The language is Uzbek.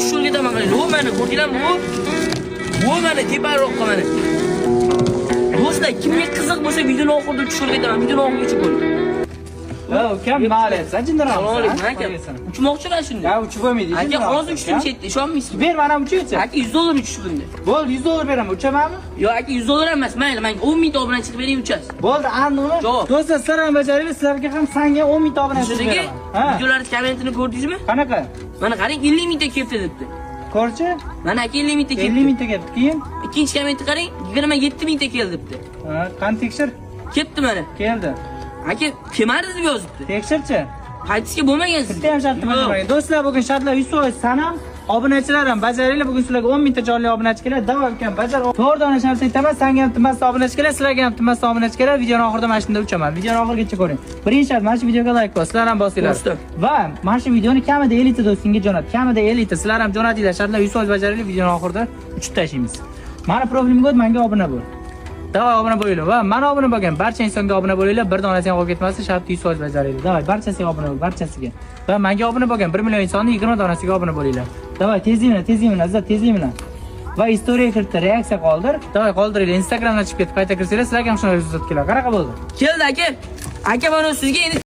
tushib ketaman qarang. Bu meni ko'rdinglarmi bu? Bu meni teparoqqa mana. Do'stlar, kimga qiziq bo'lsa videoni oxirida tushib ketaman. Videoni oxirigacha ko'ring. Kam ma'lesa jindiramsan. Uchmoqchilar shunda. Ya uchib bo'lmaydi. Aka hozir uchdim chetda, ishonmaysizmi? Ber mana uchaychi. Aka $100 uchish bunda. Bo'ldi, $100 beraman, uchamanmi? Yo'q, aka $100 emas, mayli, menga 10 ming obunachilik bering uchasiz. Bo'ldi, aniqmi? Do'stlar, sizlar ham bajaraylik, sizlarga ham sanga 10 ming obunachilik beraman. Ha. Videolarning kommentini ko'rdingizmi? Qanaqa? Mana qarang, 50 mingta kelibdi debdi. Ko'rchi? Mana aka 50 mingta kelibdi. 50 mingta kelibdi. Keyin ikkinchi kommentni qarang, 27 mingta keldi debdi. ha, qani tekshir? Kelibdi mana. Keldi. Aka, kelmadi deb yozibdi. Tekshirchi? Qaytishga bo'lmagan siz. Bitta ham shartni bajarmang. Do'stlar, bugun shartlar 100% sanam. Obunachilar ham bajaringlar. Bugun sizlarga 10 mingta jonli obunachi keladi. Davom ekan, bajar. To'g'ridan shart aytaman, senga ham timmasdan obunachi keladi, sizlarga ham timmasdan obunachi keladi. Videoning oxirida mana shunda uchaman. Videoni oxirigacha ko'ring. Birinchi shart, mana shu videoga like bosing, sizlar ham bosinglar. Va mana shu videoni kamida 50 ta do'stingga jo'nat. Kamida 50 ta. Sizlar ham jo'natinglar. Shartlar 100% bajaringlar. Videoning oxirida uchib tashlaymiz. Mana profilimga o't, menga obuna bo'l. Davay obuna bo'linglar va mana obuna bo'lgan barcha insonga obuna bo'linglar. Bir donasi ham qolib ketmasdan shartni 100% bajaringlar. Davay barchasiga obuna bo'l, barchasiga. Va menga obuna bo'lgan 1 million insonning 20 donasiga obuna bo'linglar. Davay tezlik bilan, azat tezlik bilan. Va istoriyaga kiritdi, reaksiya qoldir. Davay qoldiringlar. Instagramdan chiqib ketib qayta kirsanglar, sizlarga ham shunday rezultat keladi. Qanaqa bo'ldi? Keldi aka. Aka, mana sizga endi